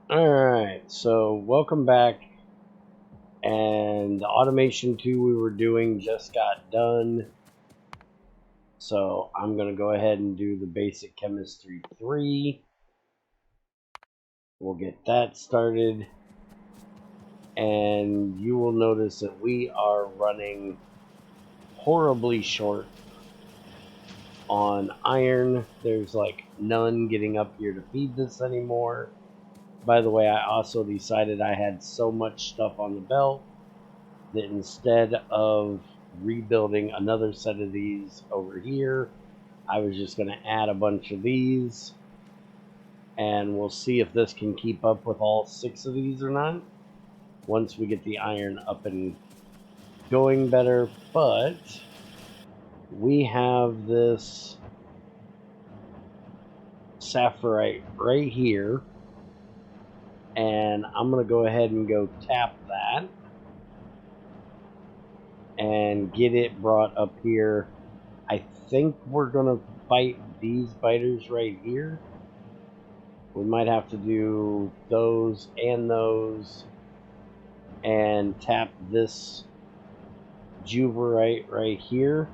Alright, so welcome back. And the automation 2 we were doing just got done. So I'm going to go ahead and do the basic chemistry 3. We'll get that started. And you will notice that we are running horribly short on iron. There's like none getting up here to feed this anymore. By the way, I also decided I had so much stuff on the belt that instead of rebuilding another set of these over here, I was just going to add a bunch of these, and we'll see if this can keep up with all 6 of these or not once we get the iron up and going better. But we have this Saphirite right here, and I'm going to go ahead and go tap that and get it brought up here. I think we're going to fight these biters right here. We might have to do those and tap this Juverite right here,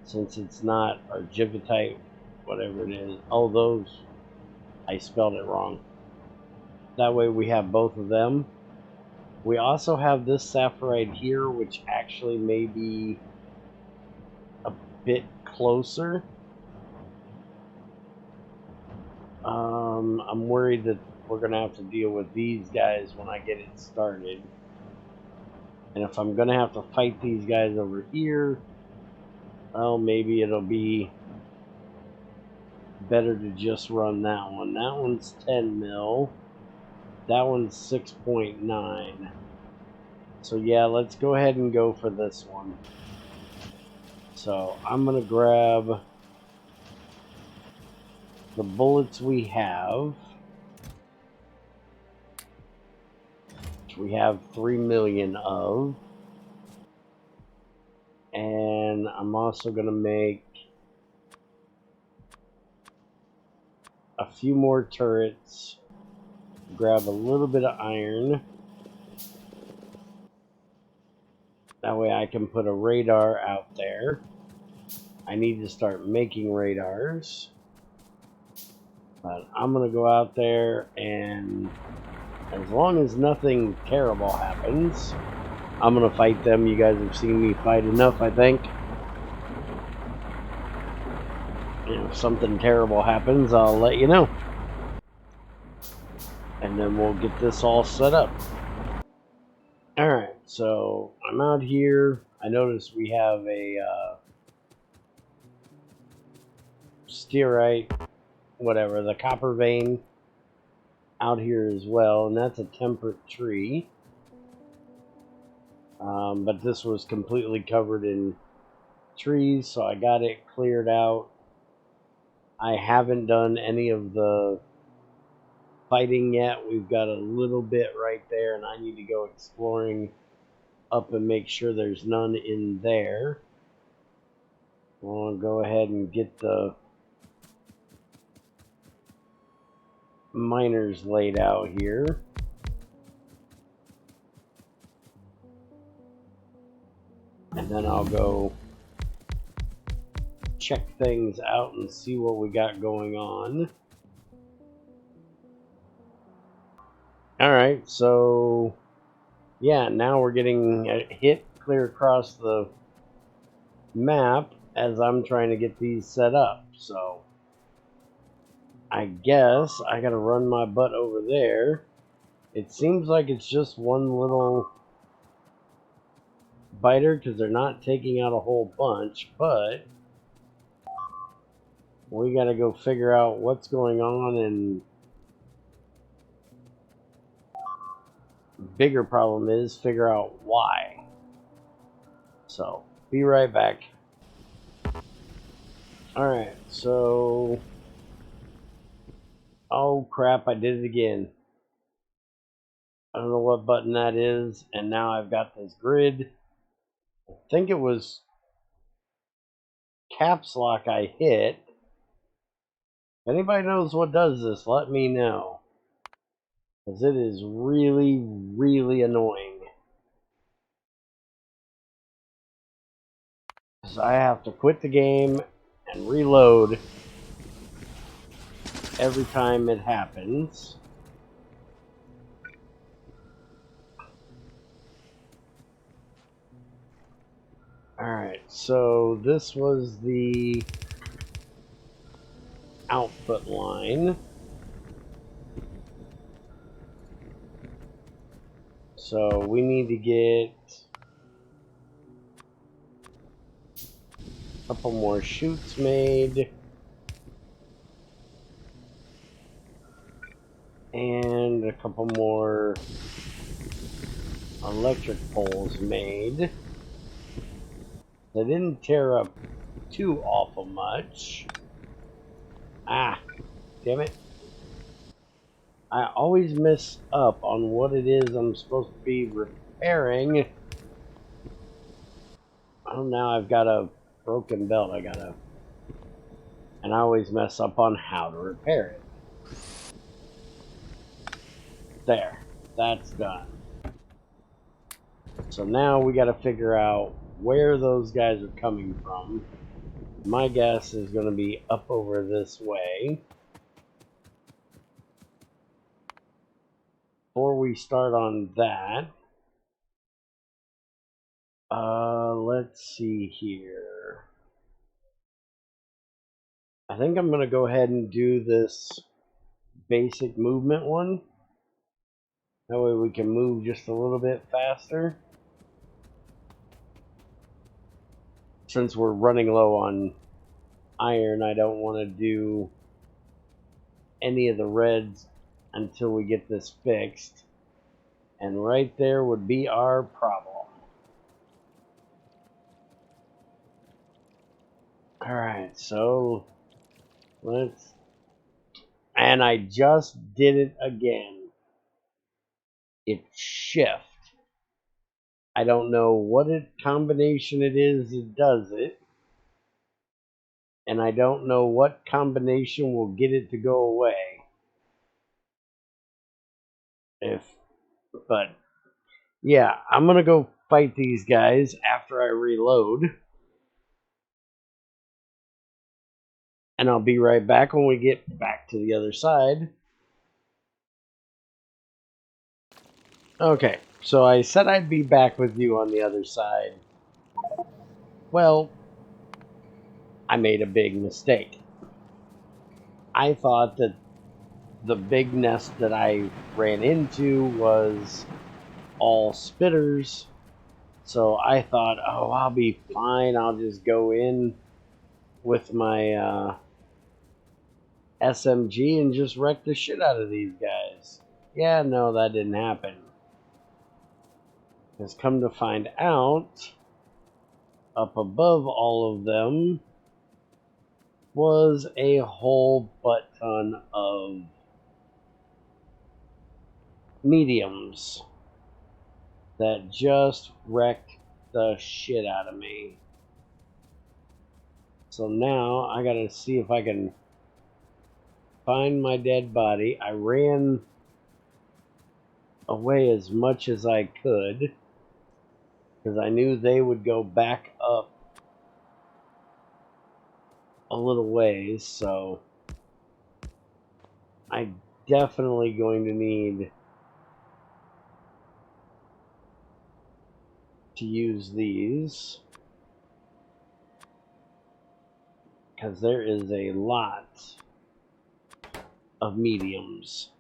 since it's not, or Jivitite, whatever it is. Oh, those, I spelled it wrong. That way we have both of them. We also have this Saphirite here, which actually may be a bit closer. I'm worried that we're going to have to deal with these guys when I get it started. And if I'm going to have to fight these guys over here, well, maybe it'll be better to just run that one. That one's 10 mil. That one's 6.9. So yeah, let's go ahead and go for this one. So I'm going to grab the bullets we have. Which we have 3 million of. And I'm also going to make a few more turrets. Grab a little bit of iron. That way I can put a radar out there. I need to start making radars. But I'm going to go out there, and as long as nothing terrible happens, I'm going to fight them. You guys have seen me fight enough, I think. And if something terrible happens, I'll let you know. And then we'll get this all set up. Alright, so I'm out here. I notice we have a stearite, whatever, the copper vein out here as well, and that's a temperate tree. But this was completely covered in trees, so I got it cleared out. I haven't done any of the fighting yet. We've got a little bit right there, and I need to go exploring up and make sure there's none in there. I'll go ahead and get the miners laid out here. And then I'll go check things out and see what we got going on. Alright, so yeah, now we're getting a hit clear across the map as I'm trying to get these set up. So I guess I gotta run my butt over there. It seems like it's just one little biter because they're not taking out a whole bunch, but we gotta go figure out what's going on, and bigger problem is figure out why. So be right back. Alright, so oh crap, I did it again. I don't know what button that is, and now I've got this grid. I think it was caps lock I hit. If anybody knows what does this, let me know. Because it is really, really annoying. Because I have to quit the game and reload every time it happens. Alright, so this was the output line. So we need to get a couple more chutes made. And a couple more electric poles made. They didn't tear up too awful much. Ah, damn it. I always mess up on what it is I'm supposed to be repairing. Oh, now I've got a broken belt and I always mess up on how to repair it. There, that's done. So now we gotta figure out where those guys are coming from. My guess is gonna be up over this way. Before we start on that, let's see here. I think I'm gonna go ahead and do this basic movement one. That way we can move just a little bit faster. Since we're running low on iron, I don't want to do any of the reds until we get this fixed. And right there would be our problem. Alright, so let's... And I just did it again. It's shift. I don't know what combination it is that does it. And I don't know what combination will get it to go away. But yeah, I'm gonna go fight these guys after I reload. And I'll be right back when we get back to the other side. Okay, so I said I'd be back with you on the other side. Well, I made a big mistake. I thought that the big nest that I ran into was all spitters. So I thought, oh, I'll be fine. I'll just go in with my SMG and just wreck the shit out of these guys. Yeah, no, that didn't happen. Has come to find out, up above all of them was a whole butt ton of mediums that just wrecked the shit out of me. So now I gotta see if I can find my dead body. I ran away as much as I could because I knew they would go back up a little ways, so I'm definitely going to need to use these because there is a lot of mediums.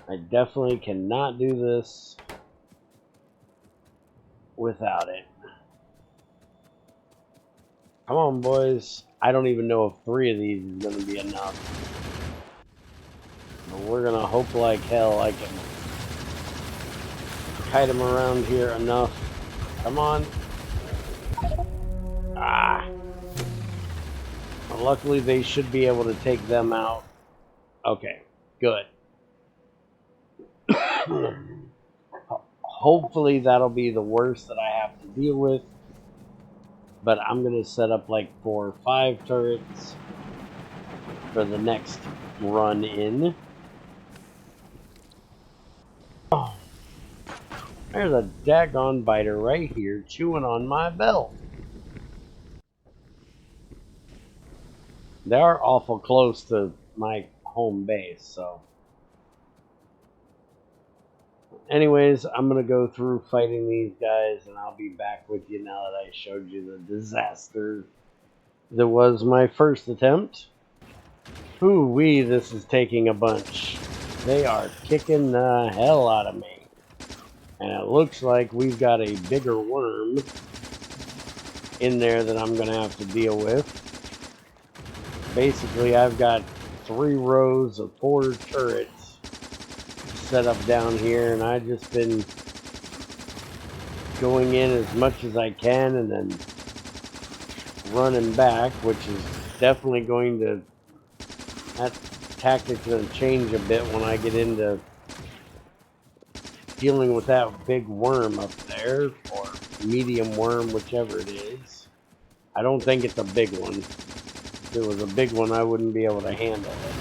I definitely cannot do this without it. Come on, boys. I don't even know if 3 of these is going to be enough. But we're going to hope like hell I can kite them around here enough. Come on. Ah. Well, luckily, they should be able to take them out. Okay, good. Hopefully, that'll be the worst that I have to deal with. But I'm going to set up like 4 or 5 turrets for the next run in. There's a daggone biter right here chewing on my belt. They are awful close to my home base, so. Anyways, I'm going to go through fighting these guys, and I'll be back with you now that I showed you the disaster that was my first attempt. Ooh-wee, this is taking a bunch. They are kicking the hell out of me. And it looks like we've got a bigger worm in there that I'm going to have to deal with. Basically, I've got 3 rows of 4 turrets set up down here, and I've just been going in as much as I can and then running back, which is definitely going to, that tactic's going to change a bit when I get into dealing with that big worm up there, or medium worm, whichever it is. I don't think it's a big one. If it was a big one, I wouldn't be able to handle it.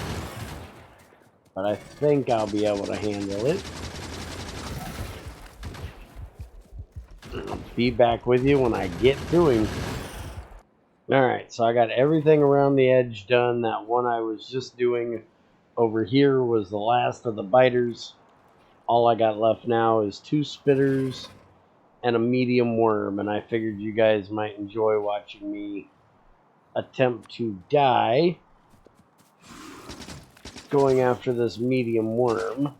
But I think I'll be able to handle it. I'll be back with you when I get to him. Alright, so I got everything around the edge done. That one I was just doing over here was the last of the biters. All I got left now is 2 spitters and a medium worm, and I figured you guys might enjoy watching me attempt to die going after this medium worm.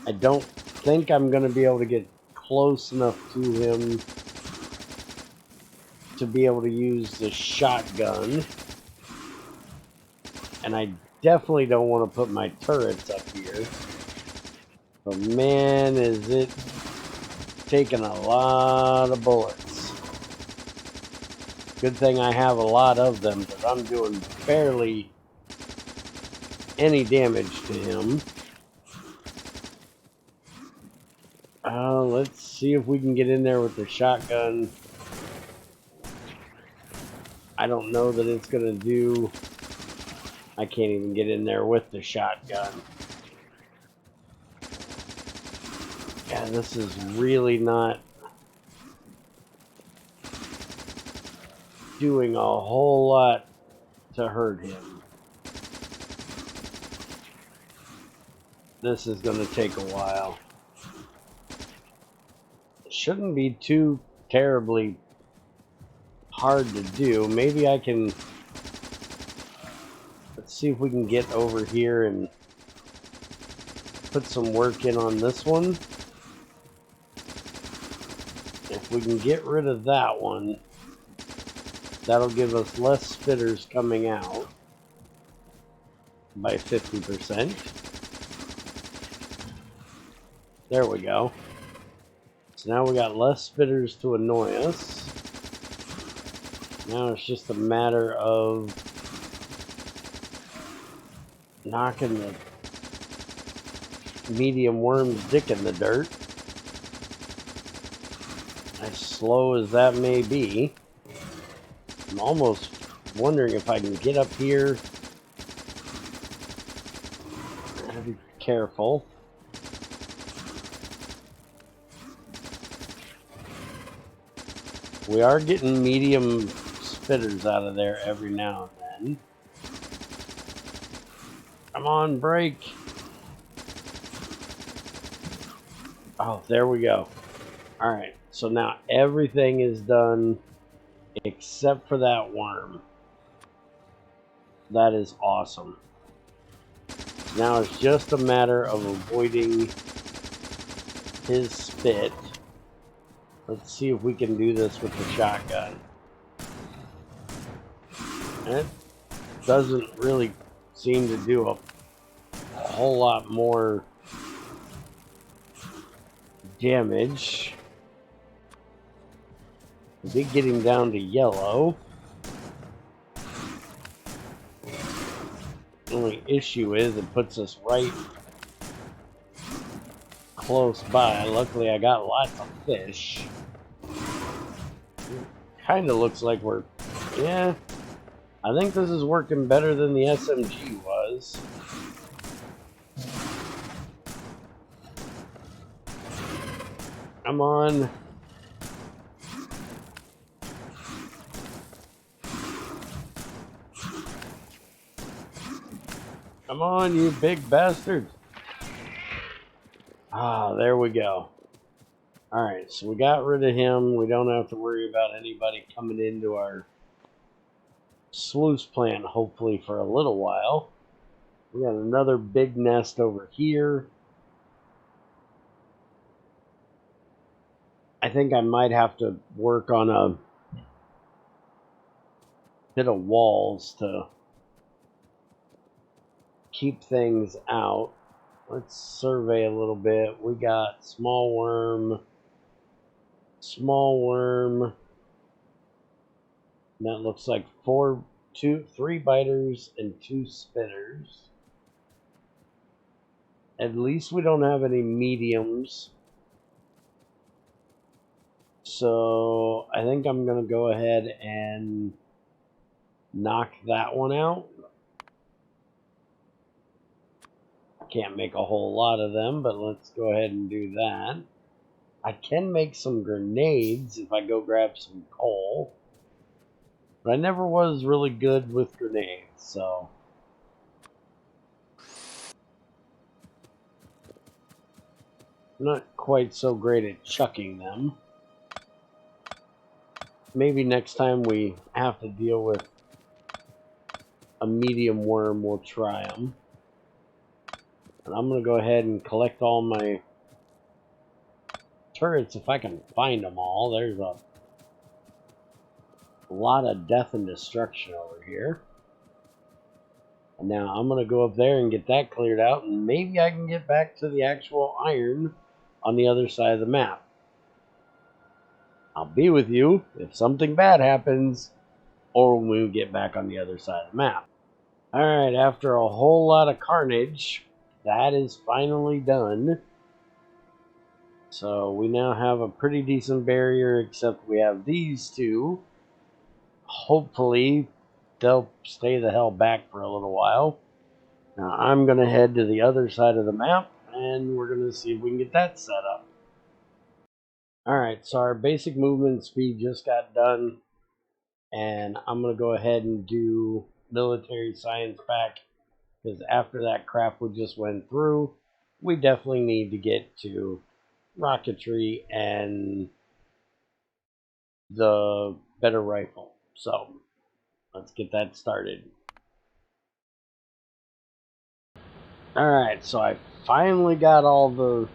I don't think I'm going to be able to get close enough to him to be able to use the shotgun, and I definitely don't want to put my turrets up here. But man, is it taking a lot of bullets. Good thing I have a lot of them, because I'm doing barely any damage to him. Let's see if we can get in there with the shotgun. I don't know that it's going to do. I can't even get in there with the shotgun. Yeah, this is really not doing a whole lot to hurt him. This is going to take a while. It shouldn't be too terribly hard to do. Maybe I can... Let's see if we can get over here and put some work in on this one. If we can get rid of that one, that'll give us less spitters coming out by 50%. There we go. So now we got less spitters to annoy us. Now it's just a matter of knocking the medium worm's dick in the dirt. As slow as that may be. I'm almost wondering if I can get up here. Gotta be careful. We are getting medium spitters out of there every now and then. Come on, break. Oh, there we go. Alright, so now everything is done except for that worm. That is awesome. Now it's just a matter of avoiding his spit. Let's see if we can do this with the shotgun. It doesn't really seem to do a whole lot more damage. We did get him down to yellow. The only issue is it puts us right close by. Luckily I got lots of fish. Kinda looks like we're... yeah. I think this is working better than the SMG was. Come on. Come on, you big bastards. Ah, there we go. Alright, so we got rid of him. We don't have to worry about anybody coming into our sluice plant, hopefully, for a little while. We got another big nest over here. I think I might have to work on a bit of walls to keep things out. Let's survey a little bit. We got small worm. And that looks like 3 biters and 2 spinners. At least we don't have any mediums. So I think I'm going to go ahead and knock that one out. Can't make a whole lot of them, but let's go ahead and do that. I can make some grenades if I go grab some coal. But I never was really good with grenades, so... I'm not quite so great at chucking them. Maybe next time we have to deal with a medium worm, we'll try them. And I'm going to go ahead and collect all my turrets if I can find them all. There's a lot of death and destruction over here. And now I'm going to go up there and get that cleared out, and maybe I can get back to the actual iron on the other side of the map. I'll be with you if something bad happens, or when we get back on the other side of the map. Alright, after a whole lot of carnage, that is finally done. So we now have a pretty decent barrier, except we have these two. Hopefully they'll stay the hell back for a little while. Now I'm going to head to the other side of the map, and we're going to see if we can get that set up. Alright, so our basic movement speed just got done, and I'm going to go ahead and do military science pack, because after that crap we just went through, we definitely need to get to rocketry and the better rifle. So let's get that started. Alright, so I finally got all the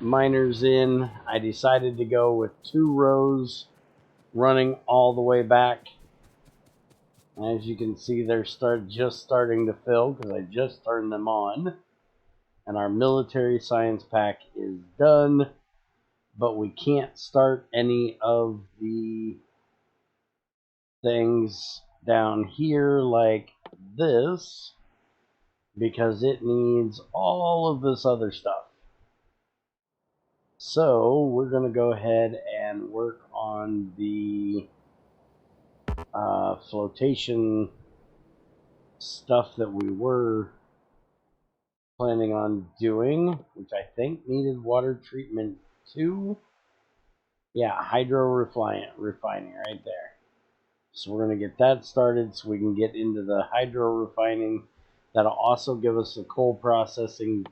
miners in. I decided to go with 2 rows running all the way back. As you can see, they're just starting to fill because I just turned them on. And our military science pack is done, but we can't start any of the things down here like this because it needs all of this other stuff. So we're going to go ahead and work on the flotation stuff that we were planning on doing, which I think needed water treatment too. Yeah, hydro refining right there. So we're going to get that started so we can get into the hydro refining. That'll also give us the coal processing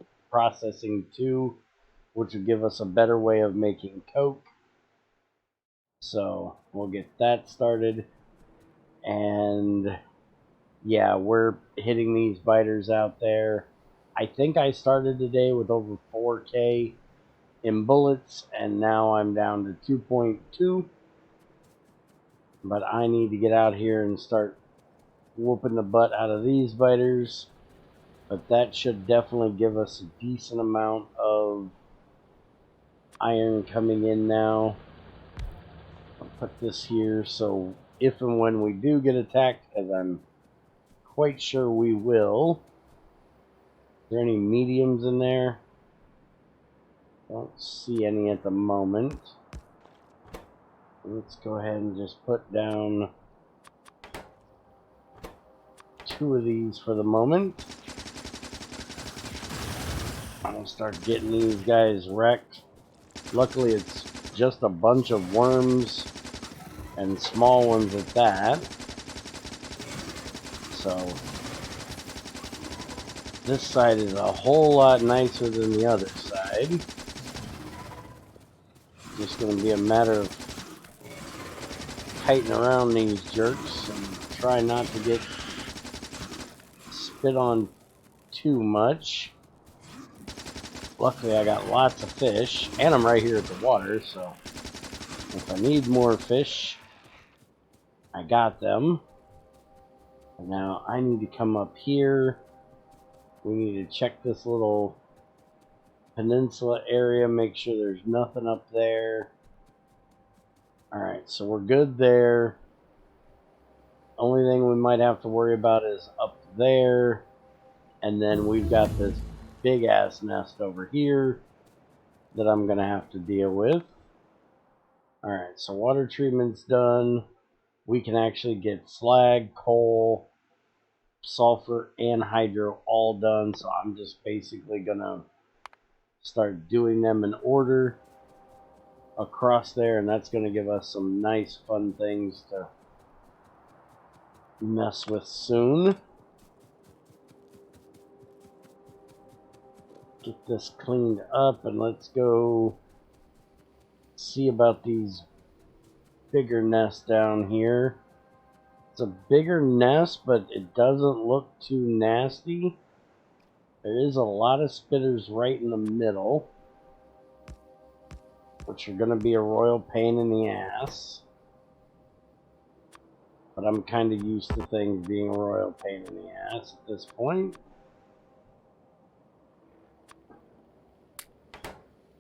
too, which will give us a better way of making coke. So we'll get that started. And yeah, we're hitting these biters out there. I think I started today with over 4K in bullets, and now I'm down to 2.2. But I need to get out here and start whooping the butt out of these biters. But that should definitely give us a decent amount of iron coming in now. I'll put this here so if and when we do get attacked, because I'm quite sure we will. Is there any mediums in there? Don't see any at the moment. Let's go ahead and just put down 2 of these for the moment. I'm gonna start getting these guys wrecked. Luckily, it's just a bunch of worms and small ones at that. So this side is a whole lot nicer than the other side. Just going to be a matter of kiting around these jerks and try not to get spit on too much. Luckily, I got lots of fish, and I'm right here at the water, so if I need more fish, I got them. And now I need to come up here. We need to check this little peninsula area, make sure there's nothing up there. Alright, so we're good there. Only thing we might have to worry about is up there. And then we've got this big ass nest over here that I'm gonna have to deal with. Alright, so water treatment's done. We can actually get slag, coal, sulfur, and hydro all done, so I'm just basically gonna start doing them in order across there, and that's gonna give us some nice fun things to mess with soon. Get this cleaned up, and let's go see about these bigger nests down here. It's a bigger nest, but it doesn't look too nasty. There is a lot of spitters right in the middle, which are going to be a royal pain in the ass. But I'm kind of used to things being a royal pain in the ass at this point.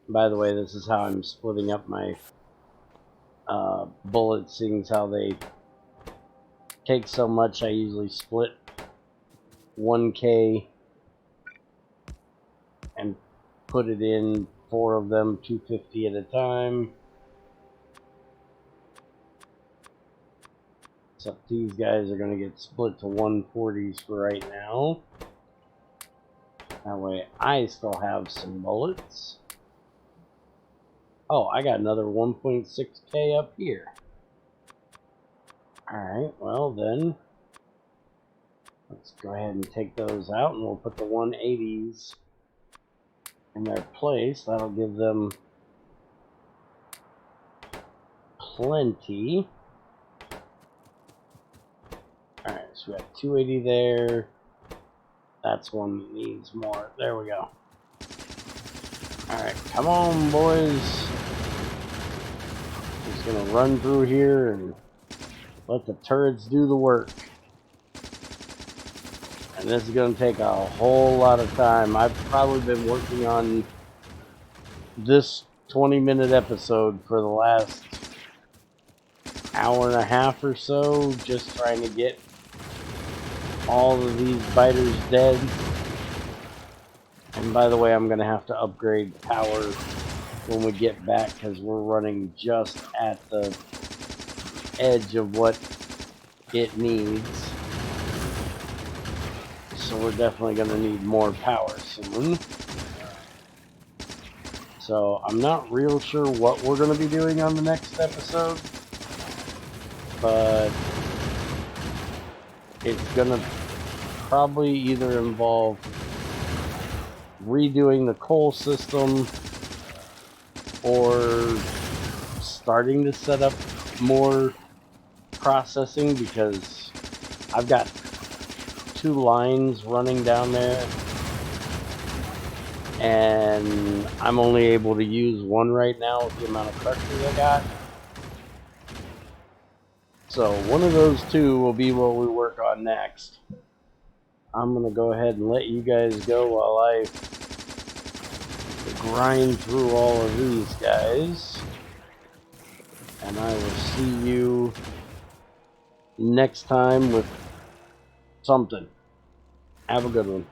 By the way, this is how I'm splitting up my bullets, seeing as how they take so much. I usually split 1K and put it in 4 of them, 250 at a time. Except these guys are going to get split to 140s for right now. That way I still have some bullets. Oh, I got another 1.6K up here. Alright, well then, let's go ahead and take those out, and we'll put the 180s in their place. That'll give them plenty. Alright, so we have 280 there. That's one that needs more. There we go. Alright, come on, boys. Just gonna run through here and let the turrets do the work. And this is gonna take a whole lot of time. I've probably been working on this 20-minute episode for the last hour and a half or so, just trying to get all of these biters dead. And by the way, I'm gonna have to upgrade power when we get back, because we're running just at the edge of what it needs. So we're definitely going to need more power soon. So I'm not real sure what we're going to be doing on the next episode, but it's going to probably either involve redoing the coal system or starting to set up more processing, because I've got 2 lines running down there and I'm only able to use one right now with the amount of crushers I got. So one of those 2 will be what we work on next. I'm gonna go ahead and let you guys go while I grind through all of these guys, and I will see you next time with something. Have a good one.